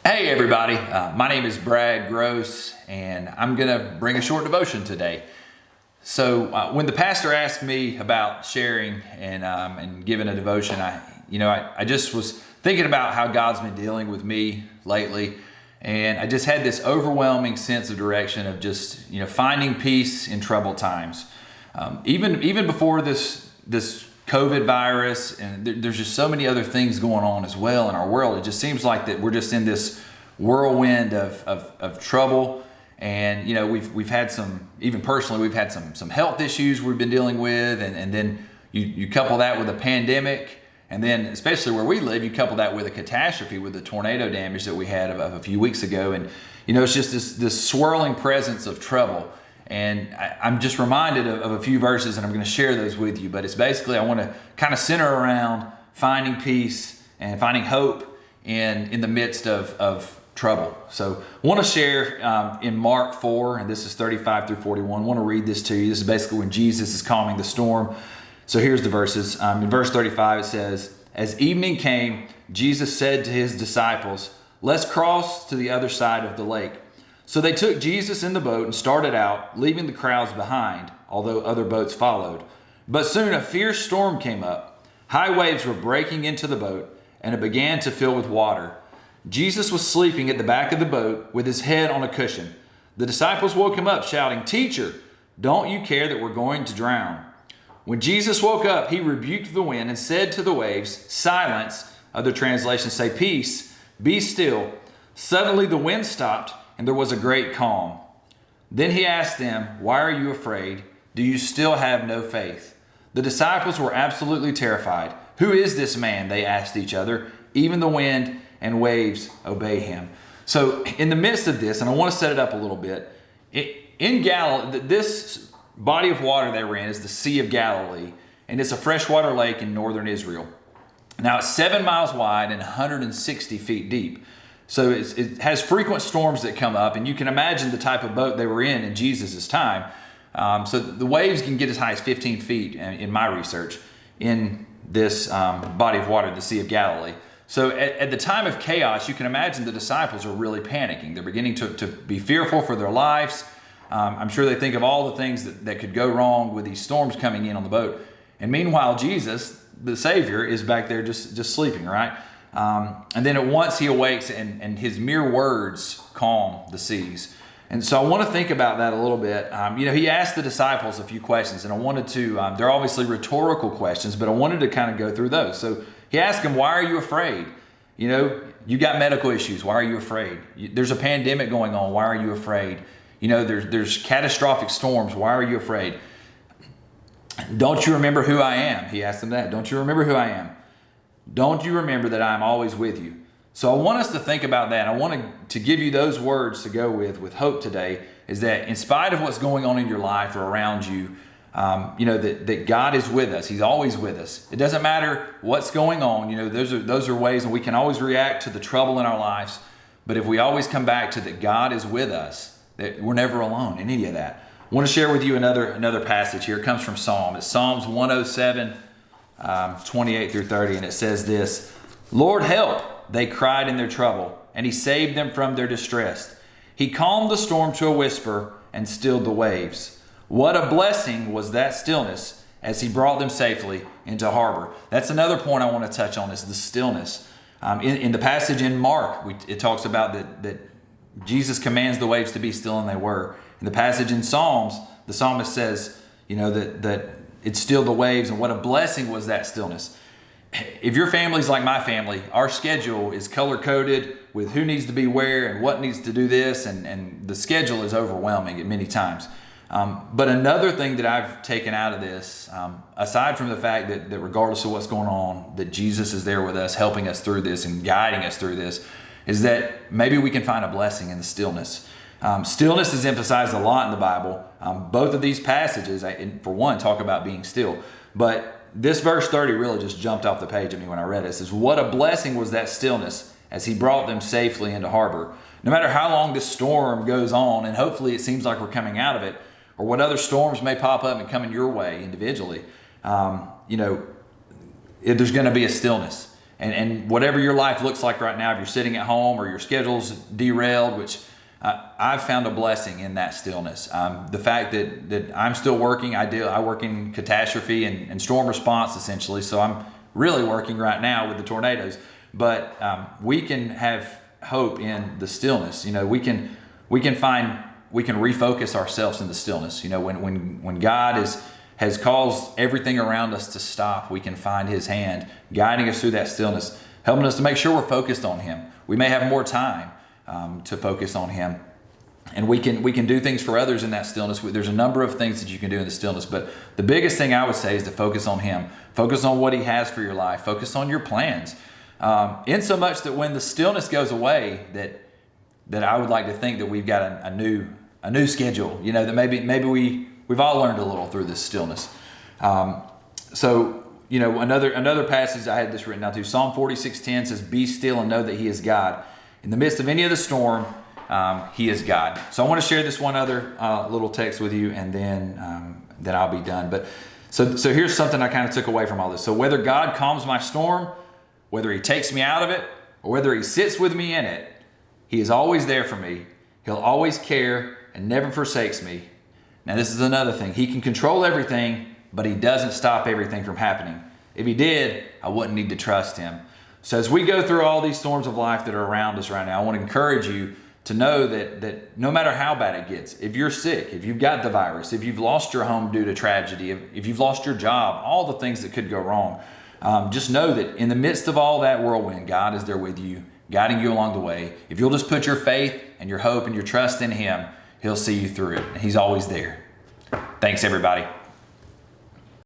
Hey everybody, my name is Brad Groce and I'm going to bring a short devotion today. So when the pastor asked me about sharing and giving a devotion, I just was thinking about how God's been dealing with me lately, and I just had this overwhelming sense of direction of just finding peace in troubled times. Even before this COVID virus, and there's just so many other things going on as well in our world. It just seems like that we're just in this whirlwind of trouble. And we've had some, even personally, we've had some health issues we've been dealing with, and then you couple that with a pandemic, and then especially where we live, you couple that with a catastrophe with the tornado damage that we had of a few weeks ago, and it's just this swirling presence of trouble. And I'm just reminded of a few verses, and I'm going to share those with you. But it's basically, I want to kind of center around finding peace and finding hope in the midst of trouble. So I want to share in Mark 4, and this is 35 through 41. I want to read this to you. This is basically when Jesus is calming the storm. So here's the verses. In verse 35 it says, "As evening came, Jesus said to his disciples, 'Let's cross to the other side of the lake.' So they took Jesus in the boat and started out, leaving the crowds behind, although other boats followed. But soon a fierce storm came up. High waves were breaking into the boat, and it began to fill with water. Jesus was sleeping at the back of the boat with his head on a cushion. The disciples woke him up, shouting, 'Teacher, don't you care that we're going to drown?' When Jesus woke up, he rebuked the wind and said to the waves, 'Silence.' Other translations say, 'Peace, be still.' Suddenly the wind stopped, and there was a great calm. Then he asked them, 'Why are you afraid? Do you still have no faith?' The disciples were absolutely terrified. 'Who is this man?' they asked each other. 'Even the wind and waves obey him.'" So in the midst of this, and I want to set it up a little bit, in Galilee, this body of water they were in is the Sea of Galilee, and it's a freshwater lake in northern Israel. Now it's 7 miles wide and 160 feet deep. So it has frequent storms that come up, and you can imagine the type of boat they were in Jesus' time. So the waves can get as high as 15 feet in my research in this body of water, the Sea of Galilee. So at the time of chaos, you can imagine the disciples are really panicking. They're beginning to be fearful for their lives. I'm sure they think of all the things that could go wrong with these storms coming in on the boat. And meanwhile, Jesus, the Savior, is back there just sleeping, right? And then at once he awakes, and his mere words calm the seas. And so I want to think about that a little bit. He asked the disciples a few questions, and I wanted to, they're obviously rhetorical questions, but I wanted to kind of go through those. So he asked them, "Why are you afraid? You got medical issues. Why are you afraid? There's a pandemic going on. Why are you afraid? There's catastrophic storms. Why are you afraid? Don't you remember who I am?" He asked them that. "Don't you remember who I am? Don't you remember that I'm always with you?" So I want us to think about that. I want to give you those words to go with hope today, is that in spite of what's going on in your life or around you, that God is with us. He's always with us. It doesn't matter what's going on. Those are ways, and we can always react to the trouble in our lives. But if we always come back to that God is with us, that we're never alone in any of that. I want to share with you another passage here. It comes from Psalm. It's Psalms 107. 28 through 30, and it says this: "Lord, help, they cried in their trouble, and he saved them from their distress. He calmed the storm to a whisper and stilled the waves. What a blessing was that stillness as he brought them safely into harbor." That's another point I want to touch on, is the stillness. In the passage in Mark, it talks about that Jesus commands the waves to be still, and they were. In the passage in Psalms, the psalmist says, that it stilled the waves, and what a blessing was that stillness. If your family's like my family, our schedule is color-coded with who needs to be where and what needs to do this, and the schedule is overwhelming at many times. But another thing that I've taken out of this, aside from the fact that regardless of what's going on, that Jesus is there with us, helping us through this and guiding us through this, is that maybe we can find a blessing in the stillness. Stillness is emphasized a lot in the Bible. Both of these passages, for one, talk about being still. But this verse 30 really just jumped off the page at me when I read it. It says, "What a blessing was that stillness as he brought them safely into harbor." No matter how long this storm goes on, and hopefully it seems like we're coming out of it, or what other storms may pop up and come in your way individually, there's going to be a stillness. And whatever your life looks like right now, if you're sitting at home or your schedule's derailed, which I've found a blessing in that stillness. The fact that I'm still working, I work in catastrophe and storm response essentially, so I'm really working right now with the tornadoes. But we can have hope in the stillness. You know, we can refocus ourselves in the stillness. You know, when God has caused everything around us to stop, we can find His hand guiding us through that stillness, helping us to make sure we're focused on Him. We may have more time to focus on Him, and we can do things for others in that stillness. There's a number of things that you can do in the stillness, but the biggest thing I would say is to focus on Him. Focus on what He has for your life. Focus on your plans. In so much that when the stillness goes away, that I would like to think that we've got a new schedule. You know, that maybe we've all learned a little through this stillness. So, you know, another passage I had this written down too. Psalm 46:10 says, "Be still and know that He is God. In the midst of any of the storm, He is God." So I want to share this one other little text with you, and then I'll be done. But so here's something I kind of took away from all this. So whether God calms my storm, whether He takes me out of it, or whether He sits with me in it, He is always there for me. He'll always care and never forsakes me. Now this is another thing. He can control everything, but He doesn't stop everything from happening. If He did, I wouldn't need to trust Him. So as we go through all these storms of life that are around us right now, I want to encourage you to know that no matter how bad it gets, if you're sick, if you've got the virus, if you've lost your home due to tragedy, if you've lost your job, all the things that could go wrong, just know that in the midst of all that whirlwind, God is there with you, guiding you along the way. If you'll just put your faith and your hope and your trust in Him, He'll see you through it. He's always there. Thanks, everybody.